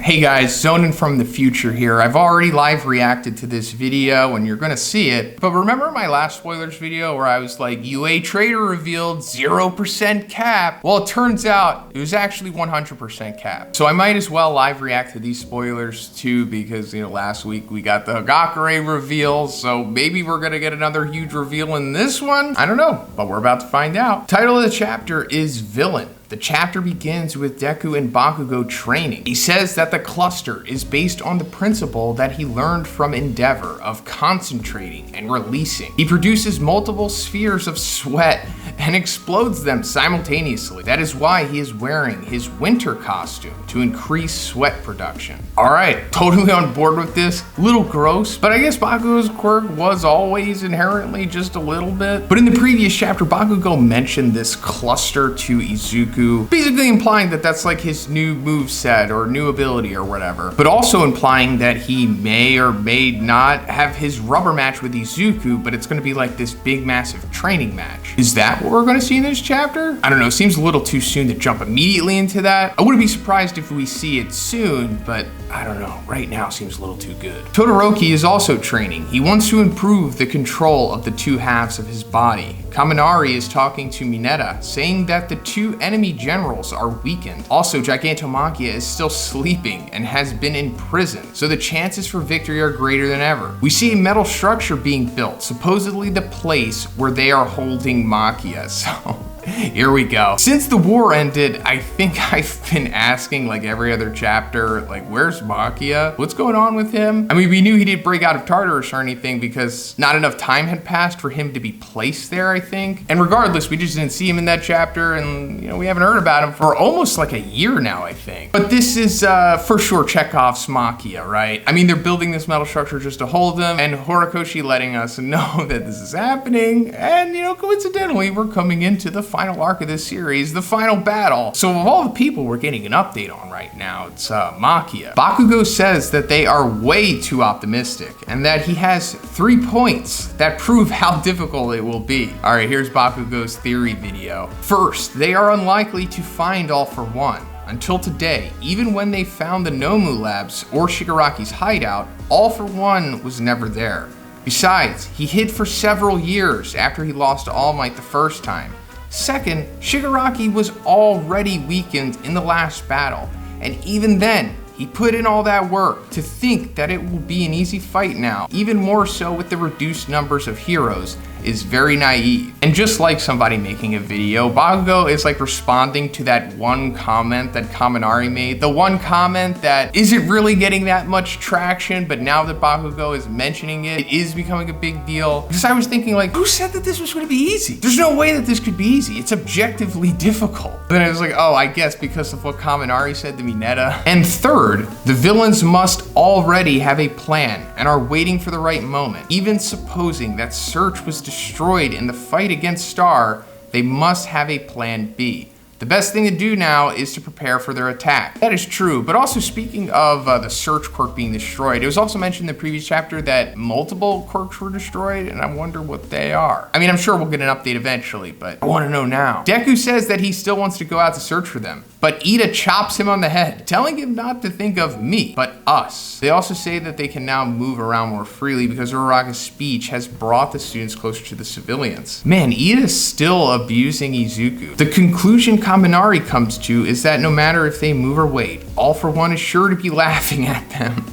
Hey guys, Zhoniin from the future here. I've already live reacted to this video and you're gonna see it. But remember my last spoilers video where I was like, UA Traitor revealed 0% cap? Well, it turns out it was actually 100% cap. So I might as well live react to these spoilers too, because last week we got the Hagakure reveal, so maybe we're gonna get another huge reveal in this one. I don't know, but we're about to find out. Title of the chapter is Villain. The chapter begins with Deku and Bakugo training. He says that the cluster is based on the principle that he learned from Endeavor of concentrating and releasing. He produces multiple spheres of sweat and explodes them simultaneously. That is why he is wearing his winter costume to increase sweat production. All right, totally on board with this. Little gross, but I guess Bakugo's quirk was always inherently just a little bit. But in the previous chapter, Bakugo mentioned this cluster to Izuku, basically implying that that's like his new move set or new ability or whatever, but also implying that he may or may not have his rubber match with Izuku, but it's going to be like this big massive training match. Is that what we're going to see in this chapter? I don't know, seems a little too soon to jump immediately into that. I wouldn't be surprised if we see it soon, but I don't know, right now seems a little too good. Todoroki is also training. He wants to improve the control of the two halves of his body. Kaminari is talking to Mineta, saying that the two enemy generals are weakened. Also, Gigantomachia is still sleeping and has been in prison, so the chances for victory are greater than ever. We see a metal structure being built, supposedly the place where they are holding Machia, so here we go. Since the war ended, I think I've been asking like every other chapter, like, where's Machia? What's going on with him? I mean, we knew he didn't break out of Tartarus or anything because not enough time had passed for him to be placed there, I think. And regardless, we just didn't see him in that chapter, and we haven't heard about him for almost like a year now, I think. But this is for sure Chekhov's Machia, right? I mean, they're building this metal structure just to hold him, and Horikoshi letting us know that this is happening. And coincidentally, we're coming into the final arc of this series, the final battle. So of all the people we're getting an update on right now, it's Machia. Bakugo says that they are way too optimistic and that he has 3 points that prove how difficult it will be. All right, here's Bakugo's theory video. First, they are unlikely to find All for One. Until today, even when they found the Nomu labs or Shigaraki's hideout, All for One was never there. Besides, he hid for several years after he lost to All Might the first time. Second, Shigaraki was already weakened in the last battle, and even then, he put in all that work. To think that it will be an easy fight now, even more so with the reduced numbers of heroes, is very naive. And just like somebody making a video, Bakugo is like responding to that one comment that Kaminari made. The one comment that isn't really getting that much traction, but now that Bakugo is mentioning it, it is becoming a big deal. Because I was thinking like, who said that this was gonna be easy? There's no way that this could be easy. It's objectively difficult. Then I was like, oh, I guess because of what Kaminari said to Mineta. And third, the villains must already have a plan and are waiting for the right moment. Even supposing that Search was destroyed in the fight against Star, they must have a plan B. The best thing to do now is to prepare for their attack. That is true, but also speaking of the Search quirk being destroyed, it was also mentioned in the previous chapter that multiple quirks were destroyed, and I wonder what they are. I mean, I'm sure we'll get an update eventually, but I want to know now. Deku says that he still wants to go out to search for them, but Ida chops him on the head, telling him not to think of me, but us. They also say that they can now move around more freely because Uraraka's speech has brought the students closer to the civilians. Man, Ida's still abusing Izuku. The conclusion Kaminari comes to is that no matter if they move or wait, All for One is sure to be laughing at them.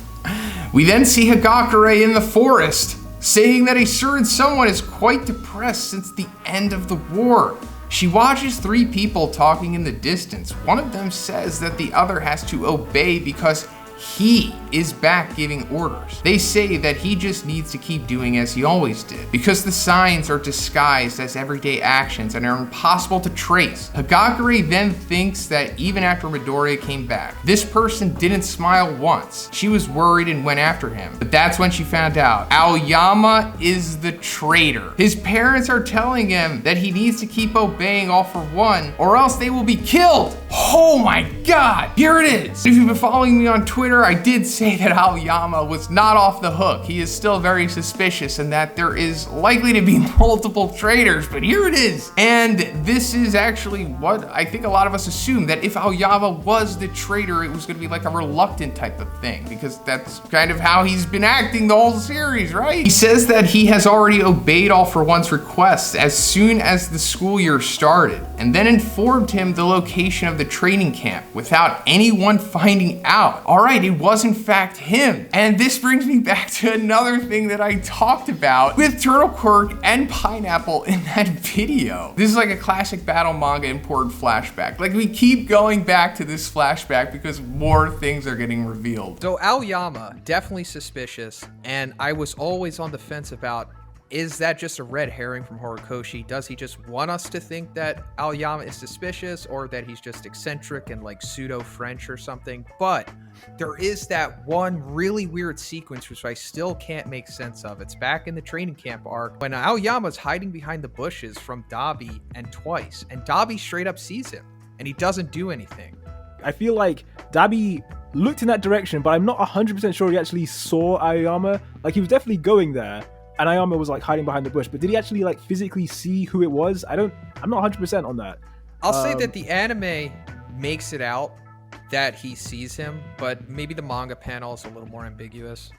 We then see Hagakure in the forest, saying that a certain someone is quite depressed since the end of the war. She watches 3 people talking in the distance. One of them says that the other has to obey because he is back giving orders. They say that he just needs to keep doing as he always did because the signs are disguised as everyday actions and are impossible to trace. Hagakure then thinks that even after Midoriya came back, this person didn't smile once. She was worried and went after him. But that's when she found out Aoyama is the traitor. His parents are telling him that he needs to keep obeying All for One or else they will be killed. Oh my God, here it is. If you've been following me on Twitter, I did say that Aoyama was not off the hook. He is still very suspicious and that there is likely to be multiple traitors, but here it is. And this is actually what I think a lot of us assume, that if Aoyama was the traitor, it was gonna be like a reluctant type of thing, because that's kind of how he's been acting the whole series, right? He says that he has already obeyed All For One's requests as soon as the school year started, and then informed him the location of the training camp without anyone finding out. All right, it was in fact him. And this brings me back to another thing that I talked about with Turtle Quirk and Pineapple in that video. This is like a classic battle manga important flashback. Like, we keep going back to this flashback because more things are getting revealed. So Aoyama, definitely suspicious, and I was always on the fence about, is that just a red herring from Horikoshi? Does he just want us to think that Aoyama is suspicious, or that he's just eccentric and like pseudo-French or something? But there is that one really weird sequence which I still can't make sense of. It's back in the training camp arc when Aoyama's hiding behind the bushes from Dabi and Twice, and Dabi straight up sees him and he doesn't do anything. I feel like Dabi looked in that direction, but I'm not 100% sure he actually saw Aoyama. Like, he was definitely going there, and Aoyama was like hiding behind the bush, but did he actually like physically see who it was? I'm not 100% on that. I'll say that the anime makes it out that he sees him, but maybe the manga panel is a little more ambiguous.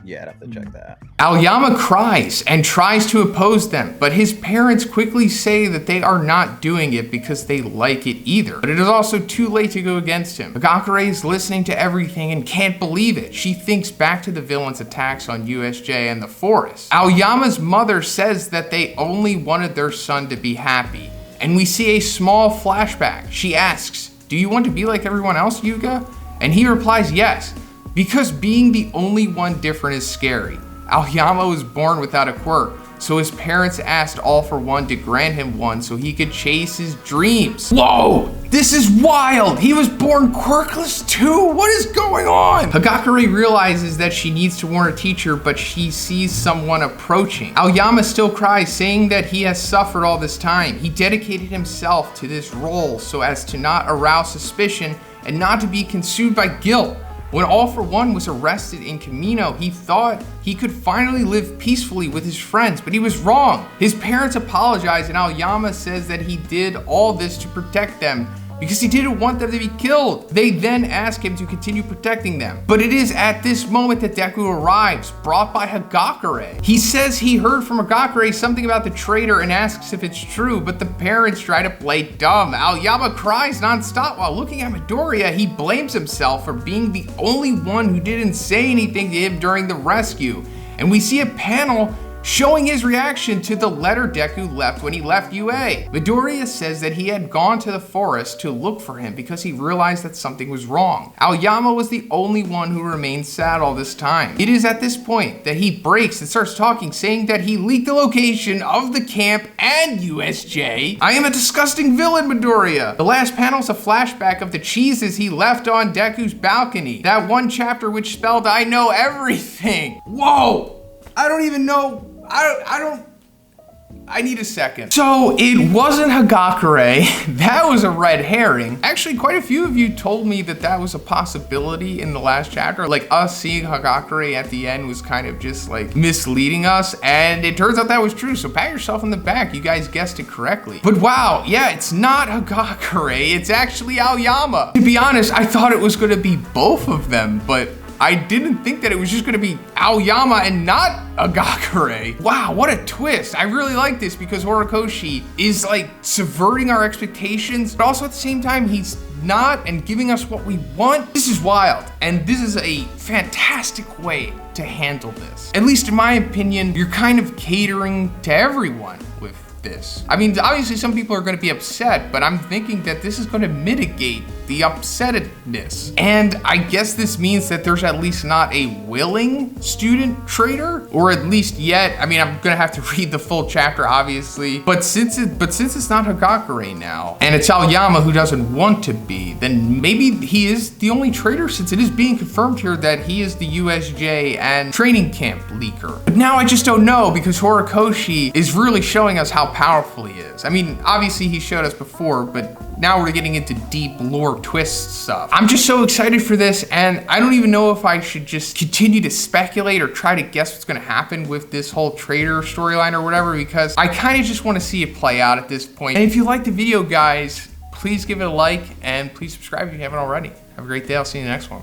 Yeah, I'd have to check that. Aoyama cries and tries to oppose them, but his parents quickly say that they are not doing it because they like it either. But it is also too late to go against him. Hagakure is listening to everything and can't believe it. She thinks back to the villain's attacks on USJ and the forest. Aoyama's mother says that they only wanted their son to be happy. And we see a small flashback. She asks, "Do you want to be like everyone else, Yuga?" And he replies, "Yes. Because being the only one different is scary." Aoyama was born without a quirk, so his parents asked All For One to grant him one so he could chase his dreams. Whoa! This is wild! He was born quirkless too? What is going on? Hagakure realizes that she needs to warn her teacher, but she sees someone approaching. Aoyama still cries, saying that he has suffered all this time. He dedicated himself to this role so as to not arouse suspicion and not to be consumed by guilt. When All For One was arrested in Kamino, he thought he could finally live peacefully with his friends, but he was wrong. His parents apologize, and Aoyama says that he did all this to protect them because he didn't want them to be killed. They then ask him to continue protecting them. But it is at this moment that Deku arrives, brought by Hagakure. He says he heard from Hagakure something about the traitor and asks if it's true, but the parents try to play dumb. Aoyama cries nonstop while looking at Midoriya. He blames himself for being the only one who didn't say anything to him during the rescue. And we see a panel showing his reaction to the letter Deku left when he left UA. Midoriya says that he had gone to the forest to look for him because he realized that something was wrong. Aoyama was the only one who remained sad all this time. It is at this point that he breaks and starts talking, saying that he leaked the location of the camp and USJ. I am a disgusting villain, Midoriya. The last panel is a flashback of the cheeses he left on Deku's balcony. That one chapter which spelled "I know everything." Whoa! I don't even know. I need a second. So it wasn't Hagakure. That was a red herring. Actually, quite a few of you told me that that was a possibility in the last chapter. Like, us seeing Hagakure at the end was kind of just like misleading us. And it turns out that was true. So pat yourself on the back. You guys guessed it correctly. But wow, yeah, it's not Hagakure. It's actually Aoyama. To be honest, I thought it was gonna be both of them, but I didn't think that it was just gonna be Aoyama and not Hagakure. Wow, what a twist. I really like this because Horikoshi is like subverting our expectations, but also at the same time, he's not and giving us what we want. This is wild, and this is a fantastic way to handle this. At least in my opinion, you're kind of catering to everyone with this. I mean, obviously some people are gonna be upset, but I'm thinking that this is gonna mitigate the upsettedness. And I guess this means that there's at least not a willing student traitor, or at least yet. I mean, I'm gonna have to read the full chapter, obviously, but since it's not Hagakure now, and it's Aoyama who doesn't want to be, then maybe he is the only traitor, since it is being confirmed here that he is the USJ and training camp leaker. But now I just don't know, because Horikoshi is really showing us how powerful he is. I mean, obviously he showed us before, but now we're getting into deep lore twist stuff. I'm just so excited for this, and I don't even know if I should just continue to speculate or try to guess what's gonna happen with this whole traitor storyline or whatever, because I kind of just want to see it play out at this point. And if you like the video, guys, please give it a like and please subscribe if you haven't already. Have a great day. I'll see you in the next one.